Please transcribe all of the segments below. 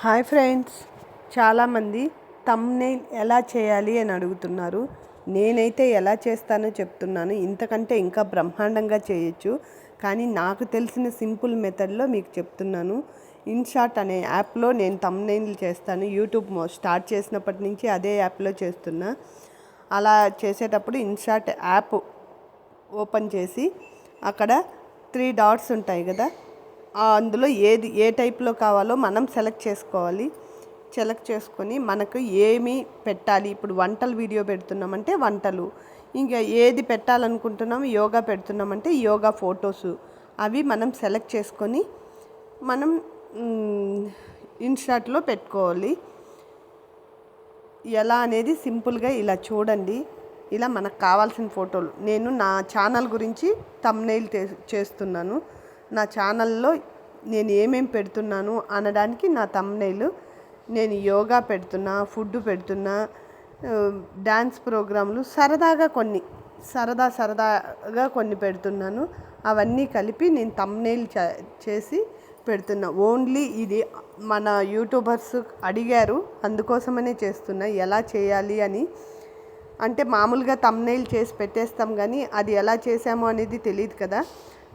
Hi friends, చాలామంది thumbnail ఎలా చేయాలి అని అడుగుతున్నారు. నేనైతే ఎలా చేస్తానో చెప్తున్నాను. ఇంతకంటే ఇంకా బ్రహ్మాండంగా చేయొచ్చు, కానీ నాకు తెలిసిన సింపుల్ మెథడ్లో మీకు చెప్తున్నాను. ఇన్షాట్ అనే యాప్లో నేను థంబ్నెయిల్ చేస్తాను. యూట్యూబ్ స్టార్ట్ చేసినప్పటి నుంచి అదే యాప్లో చేస్తున్నా. అలా చేసేటప్పుడు ఇన్షాట్ యాప్ ఓపెన్ చేసి అక్కడ 3 డాట్స్ ఉంటాయి కదా, అందులో ఏ టైప్లో కావాలో మనం సెలెక్ట్ చేసుకోవాలి. సెలెక్ట్ చేసుకొని మనకు ఏమి పెట్టాలి, ఇప్పుడు వంటలు వీడియో పెడుతున్నామంటే వంటలు, ఇంకా ఏది పెట్టాలనుకుంటున్నాము, యోగా పెడుతున్నామంటే యోగా ఫొటోస్, అవి మనం సెలెక్ట్ చేసుకొని మనం ఇన్షాట్లో పెట్టుకోవాలి. ఎలా అనేది సింపుల్గా ఇలా చూడండి. ఇలా మనకు కావాల్సిన ఫోటోలు, నేను నా ఛానల్ గురించి థంబ్నెయిల్ చేస్తున్నాను. నా ఛానల్లో నేను ఏమేమి పెడుతున్నాను అనడానికి నా థంబ్నెయిల్. నేను యోగా పెడుతున్నా, ఫుడ్ పెడుతున్నా, డ్యాన్స్ ప్రోగ్రాంలు, సరదాగా కొన్ని పెడుతున్నాను. అవన్నీ కలిపి నేను థంబ్నెయిల్ చేసి పెడుతున్నా. ఓన్లీ ఇది మన యూట్యూబర్స్ అడిగారు, అందుకోసమనే చేస్తున్నా. ఎలా చేయాలి అని అంటే మామూలుగా థంబ్నెయిల్ చేసి పెట్టేస్తాం, కానీ అది ఎలా చేసామో అనేది తెలియదు కదా,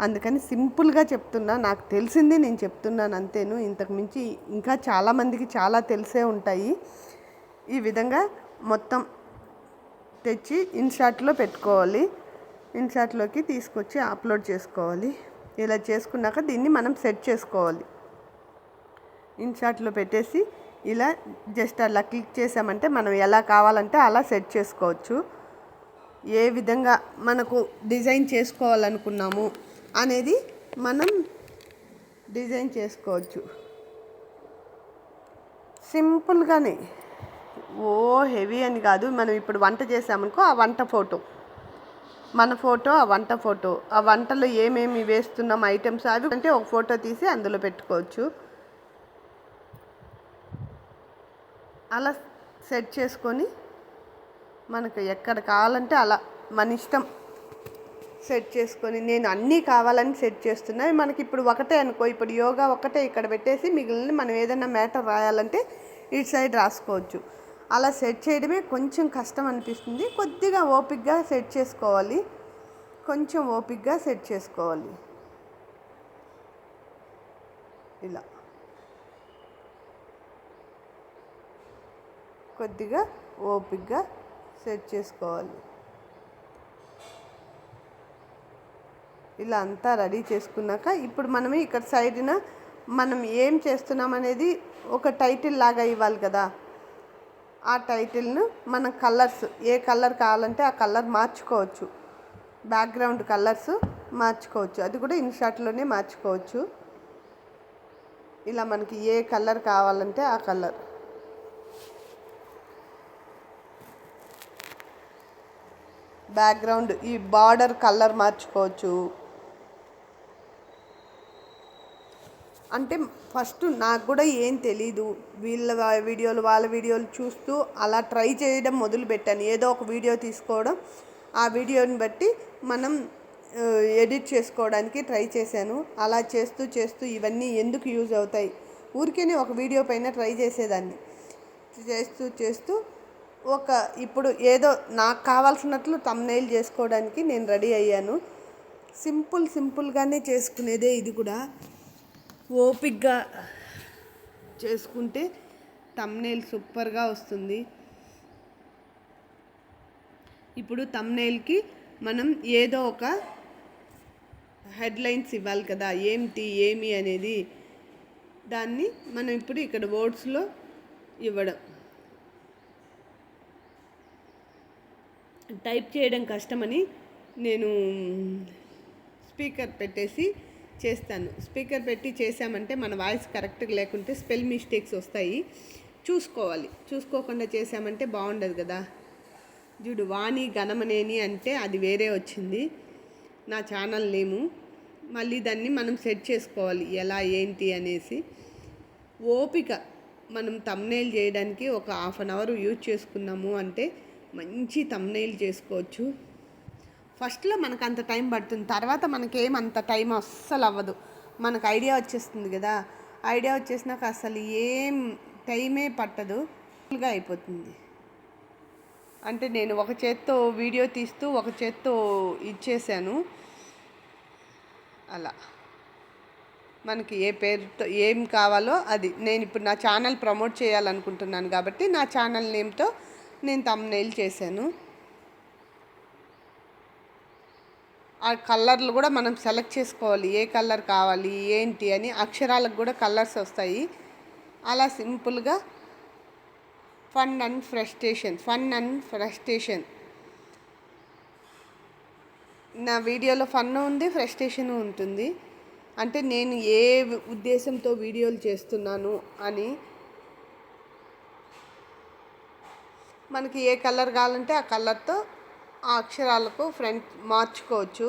అందుకని సింపుల్గా చెప్తున్నా. నాకు తెలిసింది నేను చెప్తున్నాను అంతేను. ఇంతకుమించి ఇంకా చాలామందికి చాలా తెలిసే ఉంటాయి. ఈ విధంగా మొత్తం తెచ్చి ఇన్షాట్లో పెట్టుకోవాలి. ఇన్షాట్లోకి తీసుకొచ్చి అప్లోడ్ చేసుకోవాలి. ఇలా చేసుకున్నాక దీన్ని మనం సెట్ చేసుకోవాలి. ఇన్షాట్లో పెట్టేసి ఇలా జస్ట్ అలా క్లిక్ చేసామంటే మనం ఎలా కావాలంటే అలా సెట్ చేసుకోవచ్చు. ఏ విధంగా మనకు డిజైన్ చేసుకోవాలనుకున్నాము అనేది మనం డిజైన్ చేసుకోవచ్చు సింపుల్గానే. హెవీ అని కాదు. మనం ఇప్పుడు వంట చేసామనుకో, ఆ వంట ఫోటో, మన ఫోటో, ఆ వంట ఫోటో, ఆ వంటలో ఏమేమి వేస్తున్నాం ఐటమ్స్, అవి అంటే ఒక ఫోటో తీసి అందులో పెట్టుకోవచ్చు. అలా సెట్ చేసుకొని మనకు ఎక్కడ కావాలంటే అలా మన ఇష్టం సెట్ చేసుకొని, నేను అన్నీ కావాలని సెట్ చేస్తున్నా. మనకి ఇప్పుడు ఒకటే అనుకో, ఇప్పుడు యోగా ఒకటే ఇక్కడ పెట్టేసి మిగిలిన మనం ఏదైనా మ్యాటర్ రాయాలంటే ఇటు సైడ్ రాసుకోవచ్చు. అలా సెట్ చేయడమే కొంచెం కష్టం అనిపిస్తుంది. కొద్దిగా ఓపిక్గా సెట్ చేసుకోవాలి. కొంచెం ఓపిక్గా సెట్ చేసుకోవాలి. ఇలా కొద్దిగా ఓపిక్గా సెట్ చేసుకోవాలి. ఇలా అంతా రెడీ చేసుకున్నాక ఇప్పుడు మనం ఇక్కడ సైడ్న మనం ఏం చేస్తున్నాం అనేది ఒక టైటిల్ లాగా ఇవ్వాలి కదా. ఆ టైటిల్ను మన కలర్స్, ఏ కలర్ కావాలంటే ఆ కలర్ మార్చుకోవచ్చు. బ్యాక్గ్రౌండ్ కలర్స్ మార్చుకోవచ్చు. అది కూడా ఇన్షాట్లోనే మార్చుకోవచ్చు. ఇలా మనకి ఏ కలర్ కావాలంటే ఆ కలర్. బ్యాక్గ్రౌండ్ ఈ బార్డర్ కలర్ మార్చుకోవచ్చు. అంటే ఫస్ట్ నాకు కూడా ఏం తెలీదు, వాళ్ళ వీడియోలు చూస్తూ అలా ట్రై చేయడం మొదలుపెట్టాను. ఏదో ఒక వీడియో తీసుకోవడం, ఆ వీడియోని బట్టి మనం ఎడిట్ చేసుకోవడానికి ట్రై చేశాను. అలా చేస్తూ ఇవన్నీ ఎందుకు యూజ్ అవుతాయి, ఊరికేనే ఒక వీడియో పైన ట్రై చేసేదాన్ని. చేస్తూ ఇప్పుడు ఏదో నాకు కావాల్సినట్లు థంబ్నెయిల్ చేసుకోవడానికి నేను రెడీ అయ్యాను. సింపుల్గానే చేసుకునేదే ఇది కూడా. ఓపిక్గా చేసుకుంటే థంబ్నెయిల్ సూపర్గా వస్తుంది. ఇప్పుడు థంబ్నెయిల్కి మనం ఏదో ఒక హెడ్లైన్స్ ఇవ్వాలి కదా, ఏమి అనేది. దాన్ని మనం ఇప్పుడు ఇక్కడ వర్డ్స్లో ఇవ్వడం. టైప్ చేయడం కష్టమని నేను స్పీకర్ పెట్టేసి చేస్తాను. స్పీకర్ పెట్టి చేసామంటే మన వాయిస్ కరెక్ట్గా లేకుంటే స్పెల్ మిస్టేక్స్ వస్తాయి. చూసుకోకుండా చేసామంటే బాగుండదు కదా. చూడు, వాణి గణమనేని అంటే అది వేరే వచ్చింది, నా ఛానల్ నేము. మళ్ళీ దాన్ని మనం సెట్ చేసుకోవాలి ఎలా ఏంటి అనేసి. ఓపిక. మనం థంబ్నెయిల్ చేయడానికి ఒక 1/2 అవర్ యూజ్ చేసుకున్నాము అంటే మంచి థంబ్నెయిల్ చేసుకోవచ్చు. ఫస్ట్లో మనకు అంత టైం పడుతుంది, తర్వాత మనకేమంత టైం అస్సలు అవ్వదు. మనకు ఐడియా వచ్చేస్తుంది కదా. ఐడియా వచ్చేసినాక అసలు ఏం టైమే పట్టదు, ఫుల్గా అయిపోతుంది. అంటే నేను ఒక చేత్తో వీడియో తీస్తూ ఒక చేత్తో ఇచ్చేసాను. అలా మనకి ఏ పేరుతో ఏం కావాలో అది, నేను ఇప్పుడు నా ఛానల్ ప్రమోట్ చేయాలనుకుంటున్నాను కాబట్టి నా ఛానల్ నేమ్తో నేను థంబ్నెయిల్ చేశాను. ఆ కలర్లు కూడా మనం సెలెక్ట్ చేసుకోవాలి, ఏ కలర్ కావాలి ఏంటి అని. అక్షరాలకు కూడా కలర్స్ వస్తాయి. అలా సింపుల్గా ఫన్ అండ్ ఫ్రస్ట్రేషన్. నా వీడియోలో ఫన్ ఉంది, ఫ్రస్ట్రేషన్ ఉంటుంది. అంటే నేను ఏ ఉద్దేశంతో వీడియోలు చేస్తున్నాను అని. మనకి ఏ కలర్ కావాలంటే ఆ కలర్తో ఆ అక్షరాలకు ఫ్రంట్ మార్చుకోవచ్చు.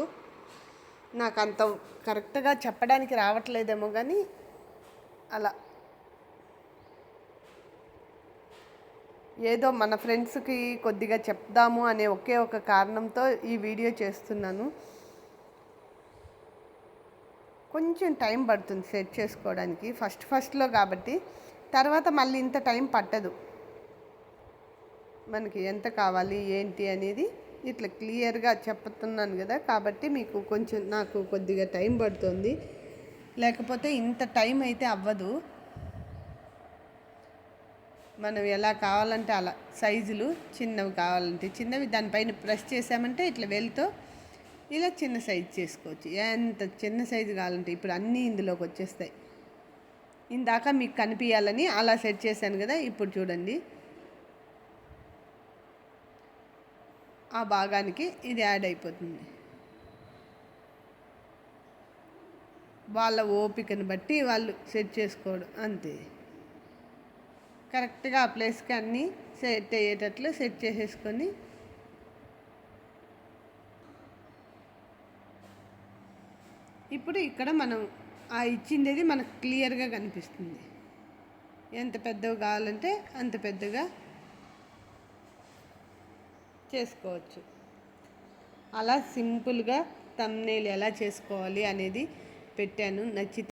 నాకు అంత కరెక్ట్గా చెప్పడానికి రావట్లేదేమో కానీ అలా ఏదో మన ఫ్రెండ్స్కి కొద్దిగా చెప్దాము అనే ఒకే ఒక కారణంతో ఈ వీడియో చేస్తున్నాను. కొంచెం టైం పడుతుంది సెట్ చేసుకోవడానికి ఫస్ట్లో కాబట్టి. తర్వాత మళ్ళీ ఇంత టైం పట్టదు. మనకి ఎంత కావాలి ఏంటి అనేది ఇట్లా క్లియర్గా చెప్తున్నాను కదా, కాబట్టి మీకు కొంచెం నాకు కొద్దిగా టైం పడుతుంది. లేకపోతే ఇంత టైం అయితే అవ్వదు. మనం ఎలా కావాలంటే అలా సైజులు చిన్నవి కావాలంటే చిన్నవి, దానిపైన ప్రెస్ చేసామంటే ఇట్లా వేలుతో ఇలా చిన్న సైజు చేసుకోవచ్చు. ఎంత చిన్న సైజు కావాలంటే ఇప్పుడు అన్నీ ఇందులోకి వచ్చేస్తాయి. ఇందాక మీకు కనిపించాలని అలా సెట్ చేశాను కదా, ఇప్పుడు చూడండి ఆ భాగానికి ఇది యాడ్ అయిపోతుంది. వాళ్ళ ఓపికను బట్టి వాళ్ళు సెట్ చేసుకోవడం అంతే. కరెక్ట్గా ఆ ప్లేస్కి అన్నీ సెట్ అయ్యేటట్లు సెట్ చేసేసుకొని ఇప్పుడు ఇక్కడ మనం ఆ ఇచ్చిండేది మనకు క్లియర్గా కనిపిస్తుంది. ఎంత పెద్దగా కావాలంటే అంత పెద్దగా చేసుకోవచ్చు. అలా సింపుల్గా థంబ్నెయిల్ ఎలా చేసుకోవాలి అనేది పెట్టాను. నచ్చితే